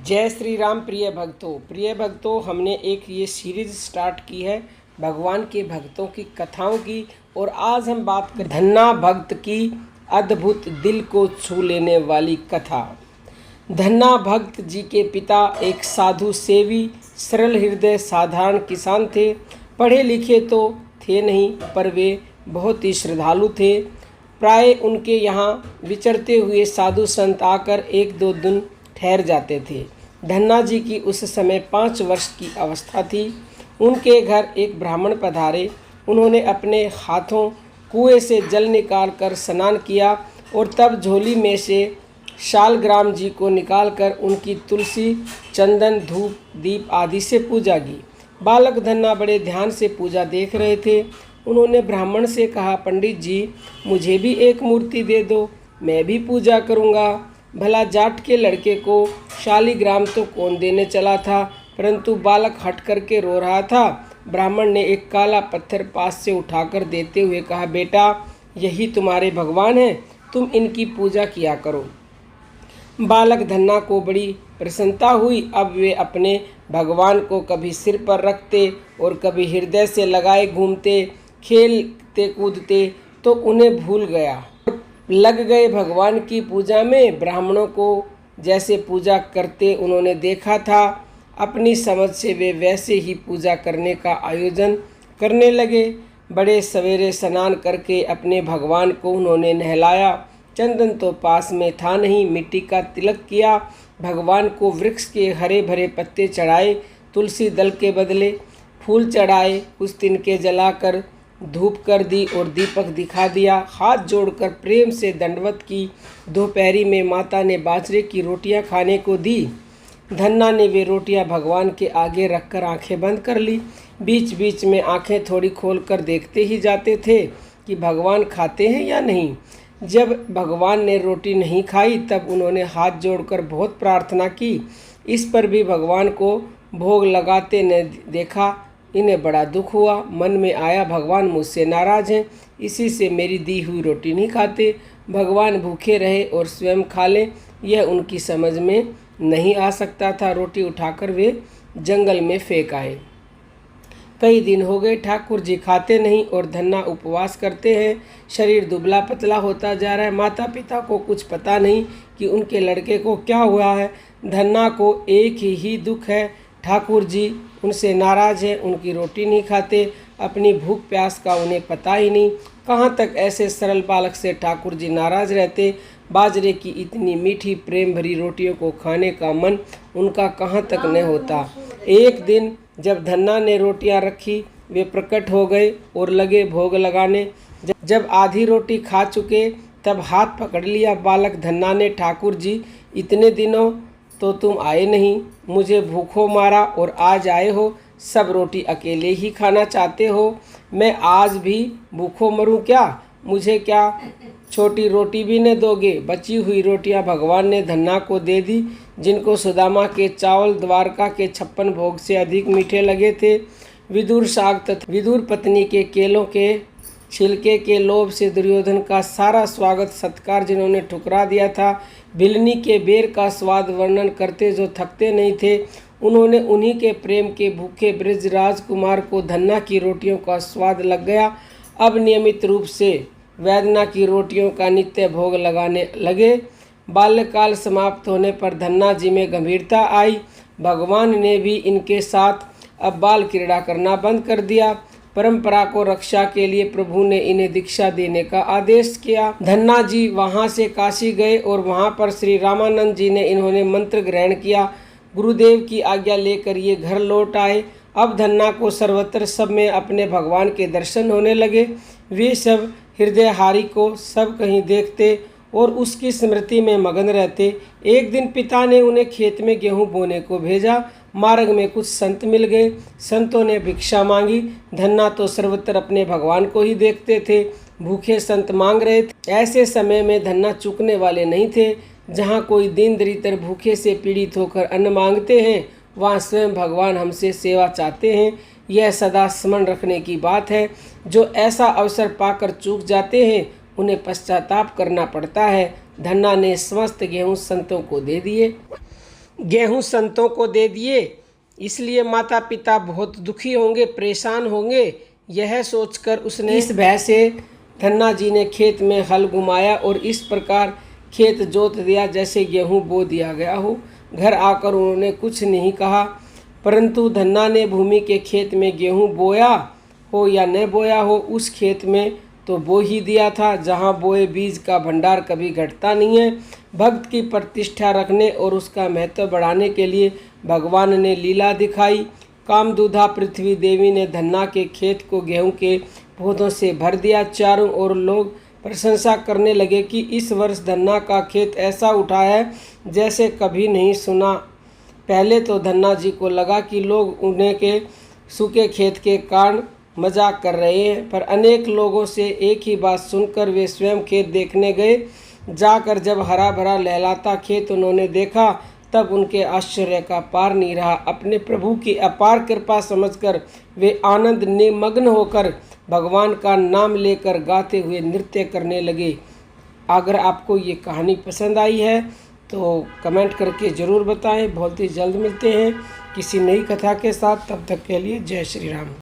जय श्री राम। प्रिय भक्तों, हमने एक ये सीरीज स्टार्ट की है भगवान के भक्तों की कथाओं की। और आज हम बात कर धन्ना भक्त की अद्भुत दिल को छू लेने वाली कथा। धन्ना भक्त जी के पिता एक साधु सेवी सरल हृदय साधारण किसान थे। पढ़े लिखे तो थे नहीं, पर वे बहुत ही श्रद्धालु थे। प्राय उनके यहाँ विचरते हुए साधु संत आकर एक दो दिन ठहर जाते थे। धन्ना जी की उस समय 5 वर्ष की अवस्था थी। उनके घर एक ब्राह्मण पधारे। उन्होंने अपने हाथों कुएं से जल निकाल कर स्नान किया और तब झोली में से शालग्राम जी को निकालकर उनकी तुलसी, चंदन, धूप, दीप आदि से पूजा की। बालक धन्ना बड़े ध्यान से पूजा देख रहे थे। उन्होंने ब्राह्मण से कहा, पंडित जी, मुझे भी एक मूर्ति दे दो, मैं भी पूजा करूँगा। भला जाट के लड़के को शालिग्राम तो कौन देने चला था, परंतु बालक हट करके रो रहा था। ब्राह्मण ने एक काला पत्थर पास से उठाकर देते हुए कहा, बेटा, यही तुम्हारे भगवान हैं, तुम इनकी पूजा किया करो। बालक धन्ना को बड़ी प्रसन्नता हुई। अब वे अपने भगवान को कभी सिर पर रखते और कभी हृदय से लगाए घूमते, खेलते कूदते तो उन्हें भूल गया, लग गए भगवान की पूजा में। ब्राह्मणों को जैसे पूजा करते उन्होंने देखा था, अपनी समझ से वे वैसे ही पूजा करने का आयोजन करने लगे। बड़े सवेरे स्नान करके अपने भगवान को उन्होंने नहलाया। चंदन तो पास में था नहीं, मिट्टी का तिलक किया। भगवान को वृक्ष के हरे भरे पत्ते चढ़ाए, तुलसी दल के बदले फूल चढ़ाए, कुछ तिनके जलाकर धूप कर दी और दीपक दिखा दिया। हाथ जोड़कर प्रेम से दंडवत की। दोपहरी में माता ने बाजरे की रोटियां खाने को दी। धन्ना ने वे रोटियां भगवान के आगे रखकर आंखें बंद कर ली। बीच बीच में आंखें थोड़ी खोलकर देखते ही जाते थे कि भगवान खाते हैं या नहीं। जब भगवान ने रोटी नहीं खाई तब उन्होंने हाथ जोड़कर बहुत प्रार्थना की। इस पर भी भगवान को भोग लगाते न देखा। इन्हें बड़ा दुख हुआ। मन में आया, भगवान मुझसे नाराज़ हैं, इसी से मेरी दी हुई रोटी नहीं खाते। भगवान भूखे रहे और स्वयं खा लें, यह उनकी समझ में नहीं आ सकता था। रोटी उठाकर वे जंगल में फेंक आए। कई दिन हो गए, ठाकुर जी खाते नहीं और धन्ना उपवास करते हैं। शरीर दुबला पतला होता जा रहा है। माता पिता को कुछ पता नहीं कि उनके लड़के को क्या हुआ है। धन्ना को एक ही दुख है, ठाकुर जी उनसे नाराज़ हैं, उनकी रोटी नहीं खाते। अपनी भूख प्यास का उन्हें पता ही नहीं। कहाँ तक ऐसे सरल बालक से ठाकुर जी नाराज़ रहते। बाजरे की इतनी मीठी प्रेम भरी रोटियों को खाने का मन उनका कहाँ तक न होता। एक दिन जब धन्ना ने रोटियां रखी, वे प्रकट हो गए और लगे भोग लगाने। जब आधी रोटी खा चुके तब हाथ पकड़ लिया बालक धन्ना ने, ठाकुर जी, इतने दिनों तो तुम आए नहीं, मुझे भूखों मारा और आज आए हो। सब रोटी अकेले ही खाना चाहते हो, मैं आज भी भूखों मरूं क्या? मुझे क्या छोटी रोटी भी न दोगे? बची हुई रोटियां भगवान ने धन्ना को दे दी, जिनको सुदामा के चावल द्वारका के 56 भोग से अधिक मीठे लगे थे। विदुर साग तथा विदुर पत्नी के केलों के छिलके के लोभ से दुर्योधन का सारा स्वागत सत्कार जिन्होंने ठुकरा दिया था। भिलनी के बेर का स्वाद वर्णन करते जो थकते नहीं थे, उन्होंने उन्हीं के प्रेम के भूखे ब्रज राजकुमार को धन्ना की रोटियों का स्वाद लग गया। अब नियमित रूप से वैदना की रोटियों का नित्य भोग लगाने लगे। बाल्यकाल समाप्त होने पर धन्ना जी में गंभीरता आई। भगवान ने भी इनके साथ अब बाल क्रीड़ा करना बंद कर दिया। परंपरा को रक्षा के लिए प्रभु ने इन्हें दीक्षा देने का आदेश किया। धन्ना जी वहां से काशी गए और वहां पर श्री रामानंद जी ने इन्होंने मंत्र ग्रहण किया। गुरुदेव की आज्ञा लेकर ये घर लौट आए। अब धन्ना को सर्वत्र सब में अपने भगवान के दर्शन होने लगे। वे सब हृदयहारी को सब कहीं देखते और उसकी स्मृति में मगन रहते। एक दिन पिता ने उन्हें खेत में गेहूं बोने को भेजा। मार्ग में कुछ संत मिल गए। संतों ने भिक्षा मांगी। धन्ना तो सर्वत्र अपने भगवान को ही देखते थे। भूखे संत मांग रहे थे। ऐसे समय में धन्ना चूकने वाले नहीं थे। जहाँ कोई दीन दरिद्र भूखे से पीड़ित होकर अन्न मांगते हैं, वहाँ स्वयं भगवान हमसे सेवा चाहते हैं। यह सदा स्मरण रखने की बात है। जो ऐसा अवसर पाकर चूक जाते हैं, उन्हें पश्चाताप करना पड़ता है। धन्ना ने समस्त गेहूँ संतों को दे दिए। गेहूं संतों को दे दिए, इसलिए माता पिता बहुत दुखी होंगे, परेशान होंगे। यह सोचकर उसने इस भय से धन्ना जी ने खेत में हल घुमाया और इस प्रकार खेत जोत दिया जैसे गेहूं बो दिया गया हो। घर आकर उन्होंने कुछ नहीं कहा, परंतु धन्ना ने भूमि के खेत में गेहूं बोया हो या न बोया हो, उस खेत में तो बो ही दिया था। जहाँ बोए बीज का भंडार कभी घटता नहीं है। भक्त की प्रतिष्ठा रखने और उसका महत्व बढ़ाने के लिए भगवान ने लीला दिखाई। कामदूधा पृथ्वी देवी ने धन्ना के खेत को गेहूं के पौधों से भर दिया। चारों ओर लोग प्रशंसा करने लगे कि इस वर्ष धन्ना का खेत ऐसा उठा है जैसे कभी नहीं सुना। पहले तो धन्ना जी को लगा कि लोग उन्हें के सूखे खेत के कारण मजाक कर रहे हैं, पर अनेक लोगों से एक ही बात सुनकर वे स्वयं खेत देखने गए। जाकर जब हरा भरा लहलाता खेत उन्होंने देखा, तब उनके आश्चर्य का पार नहीं रहा। अपने प्रभु की अपार कृपा समझकर वे आनंद निमग्न होकर भगवान का नाम लेकर गाते हुए नृत्य करने लगे। अगर आपको ये कहानी पसंद आई है तो कमेंट करके ज़रूर बताएं। बहुत ही जल्द मिलते हैं किसी नई कथा के साथ। तब तक के लिए जय श्री राम।